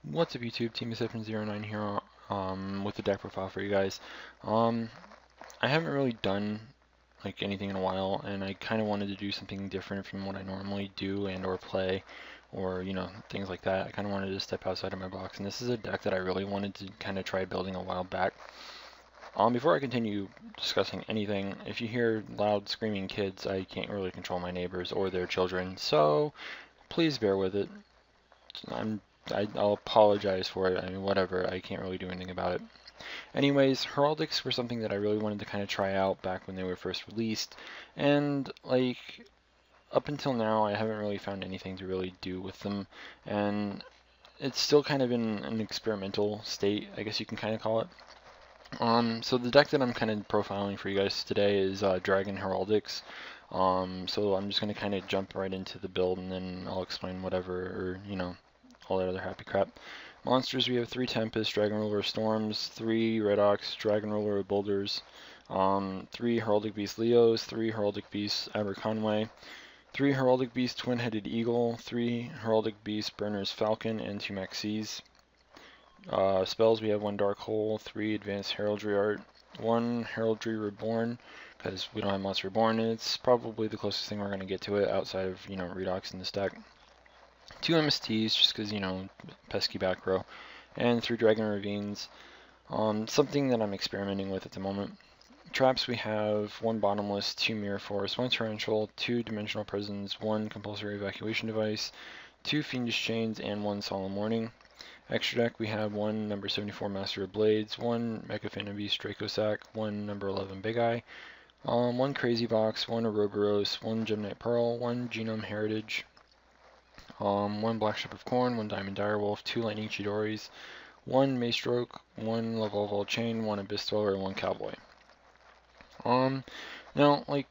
What's up YouTube, Team09 here with the deck profile for you guys. Um, I haven't really done like anything in a while, and I kind of wanted to do something different from what I normally do and or play, or things like that. I kind of wanted to step outside of my box, and this is a deck that I really wanted to kind of try building a while back. Before I continue discussing anything, if you hear loud screaming kids, I can't really control my neighbors or their children, so please bear with it. I'm I'll apologize for it. I mean, whatever. I can't really do anything about it. Anyways, Heraldics were something that I really wanted to kind of try out back when they were first released, and like up until now, I haven't really found anything to really do with them, and it's still kind of in an experimental state, I guess you can kind of call it. So the deck that I'm kind of profiling for you guys today is Dragon Heraldics. So I'm just going to kind of jump right into the build, and then I'll explain whatever, or all that other happy crap. Monsters, we have 3 Tempest, Dragon Ruler of Storms, 3 Red Ox, Dragon Ruler of Boulders, 3 Heraldic Beast Leos, 3 Heraldic Beast Aberconway, 3 Heraldic Beast Twin-Headed Eagle, 3 Heraldic Beast Burner's Falcon, and 2 Maxis. Spells, we have 1 Dark Hole, 3 Advanced Heraldry Art, 1 Heraldry Reborn, because we don't have Monster Reborn, and it's probably the closest thing we're going to get to it outside of, Redox in this deck. 2 MSTs, just because, pesky back row, and 3 Dragon Ravines, something that I'm experimenting with at the moment. Traps, we have 1 Bottomless, 2 Mirror Force, 1 Torrential, 2 Dimensional Prisons, 1 Compulsory Evacuation Device, 2 Fiendish Chains, and 1 Solemn Warning. Extra deck, we have 1 number 74 Master of Blades, 1 Mecha Phantom Beast Draco Sack, 1 number 11 Big Eye, 1 Crazy Box, 1 Ouroboros, 1 Gemnite Pearl, 1 Genome Heritage, 1 Black Ship of Corn, 1 Diamond Direwolf, 2 Lightning Chidoris, 1 Maestroke, 1 Level Chain, 1 Abyss Dweller, and 1 Cowboy. Now, like,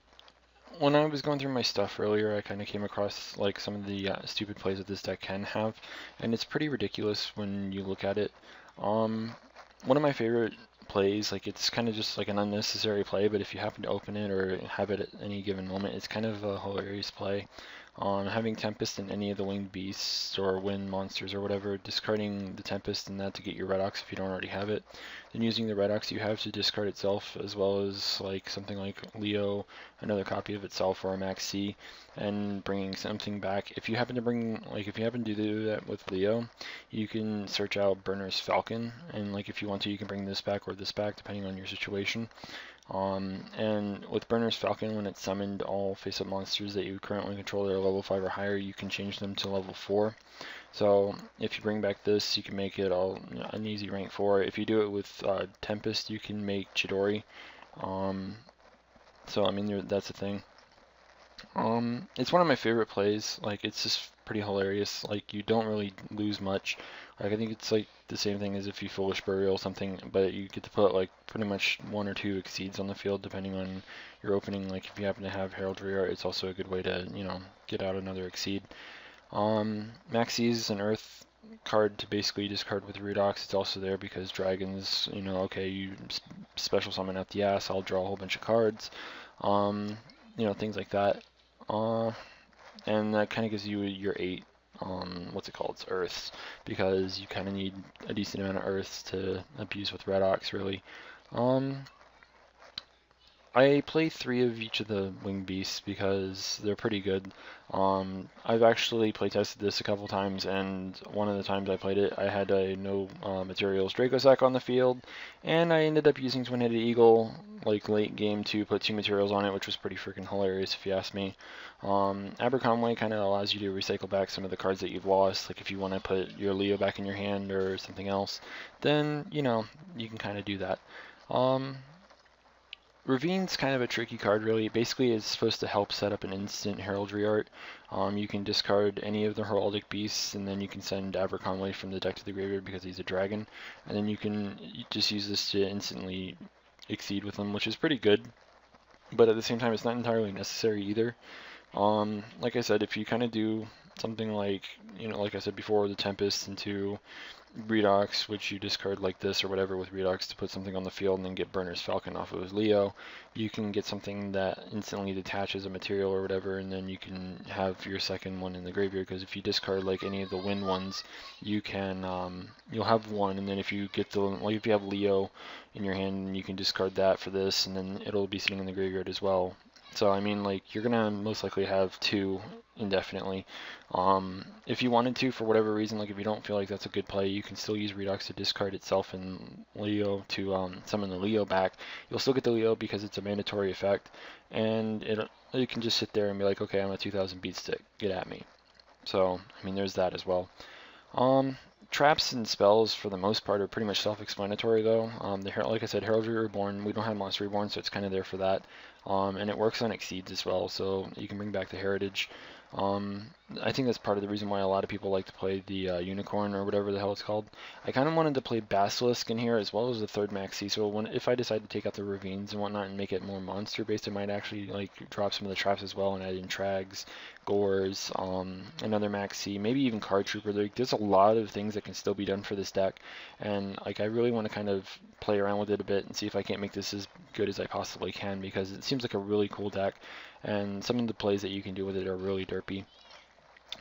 when I was going through my stuff earlier, I kind of came across like some of the stupid plays that this deck can have, and it's pretty ridiculous when you look at it. One of my favorite plays, like it's kind of just like an unnecessary play, but if you happen to open it or have it at any given moment, it's kind of a hilarious play. Having Tempest in any of the winged beasts or wind monsters or whatever, discarding the Tempest and that to get your Red Ox if you don't already have it, then using the Red Ox you have to discard itself, as well as like something like Leo, another copy of itself, or a Max C, and bringing something back. If you happen to do that with Leo, you can search out Burner's Falcon, and like if you want to, you can bring this back or this back depending on your situation. And with Burner's Falcon, when it's summoned, all face-up monsters that you currently control that are level 5 or higher, you can change them to level 4. So if you bring back this, you can make it an easy rank 4. If you do it with Tempest, you can make Chidori. So I mean, that's the thing. It's one of my favorite plays. Like, it's just pretty hilarious. Like, you don't really lose much. Like, I think it's like the same thing as if you Foolish Burial something, but you get to put like pretty much 1 or 2 Exceeds on the field depending on your opening. Like, if you happen to have Heraldry Art, it's also a good way to, get out another Exceed. Maxi is an Earth card to basically discard with Redox. It's also there because dragons, okay, you special summon out the ass, I'll draw a whole bunch of cards. Things like that. And that kind of gives you your 8, what's it called? It's Earths, because you kind of need a decent amount of Earths to abuse with Red Ox, really. I play 3 of each of the winged beasts because they're pretty good. I've actually playtested this a couple times, and one of the times I played it, I had a no materials Draco Sack on the field, and I ended up using Twin-Headed Eagle like late game to put 2 materials on it, which was pretty freaking hilarious if you ask me. Aberconway kind of allows you to recycle back some of the cards that you've lost. Like if you want to put your Leo back in your hand or something else, then you can kind of do that. Ravine's kind of a tricky card, really. Basically, it's supposed to help set up an instant Heraldry Art. You can discard any of the Heraldic Beasts, and then you can send Aberconway from the deck to the graveyard because he's a dragon. And then you can just use this to instantly Exceed with him, which is pretty good. But at the same time, it's not entirely necessary either. Like I said, if you kind of do something like, like I said before, the Tempest into Redox, which you discard like this or whatever with Redox to put something on the field and then get Burner's Falcon off of his Leo. You can get something that instantly detaches a material or whatever, and then you can have your second one in the graveyard, because if you discard like any of the wind ones, you can, you'll have one, and then if you get the, like if you have Leo in your hand, you can discard that for this, and then it'll be sitting in the graveyard as well. So I mean, like, you're gonna most likely have two indefinitely. If you wanted to, for whatever reason, like if you don't feel like that's a good play, you can still use Redox to discard itself and Leo to summon the Leo back. You'll still get the Leo because it's a mandatory effect, and you can just sit there and be like, okay, I'm a 2000 beat stick, get at me. So I mean, there's that as well. Traps and spells for the most part are pretty much self-explanatory though. Like I said, Heraldry Reborn, we don't have Monster Reborn, so it's kind of there for that. And it works on Exceeds as well, so you can bring back the Heritage. I think that's part of the reason why a lot of people like to play the Unicorn or whatever the hell it's called. I kind of wanted to play Basilisk in here as well as the third Maxi, so if I decide to take out the Ravines and whatnot and make it more monster based, I might actually like drop some of the traps as well and add in Trags, Gores, another Maxi, maybe even Card Trooper. There's a lot of things that can still be done for this deck, and like I really want to kind of play around with it a bit and see if I can't make this as good as I possibly can, because it seems like a really cool deck, and some of the plays that you can do with it are really derpy.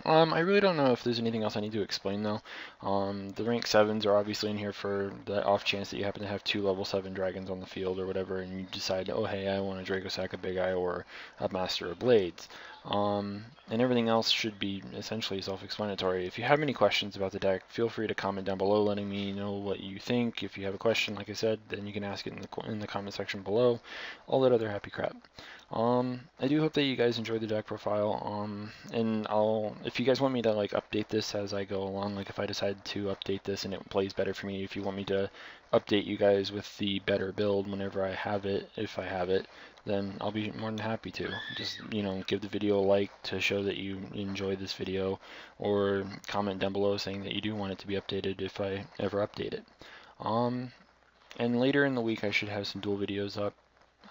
I really don't know if there's anything else I need to explain though. The rank 7s are obviously in here for the off chance that you happen to have 2 level 7 dragons on the field or whatever, and you decide, oh hey, I want a Dracosack, a Big Eye, or a Master of Blades. And everything else should be essentially self-explanatory. If you have any questions about the deck, feel free to comment down below letting me know what you think. If you have a question, like I said, then you can ask it in the comment section below. All that other happy crap. I do hope that you guys enjoyed the deck profile, and if you guys want me to like update this as I go along, like if I decide to update this and it plays better for me, if you want me to update you guys with the better build whenever I have it, if I have it, then I'll be more than happy to. Just, you know, give the video a like to show that you enjoyed this video, or comment down below saying that you do want it to be updated if I ever update it. And later in the week I should have some duel videos up.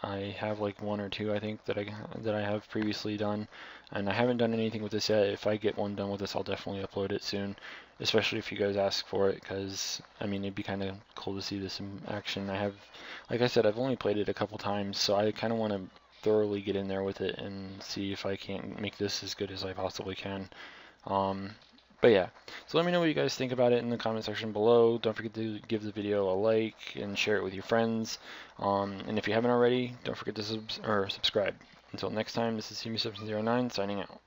I have like 1 or 2 I think that I have previously done, and I haven't done anything with this yet. If I get one done with this, I'll definitely upload it soon, especially if you guys ask for it, because I mean it'd be kind of cool to see this in action. Like I said, I've only played it a couple times, so I kind of want to thoroughly get in there with it and see if I can't make this as good as I possibly can. But yeah, so let me know what you guys think about it in the comment section below. Don't forget to give the video a like and share it with your friends. And if you haven't already, don't forget to subscribe. Until next time, this is Simi709 signing out.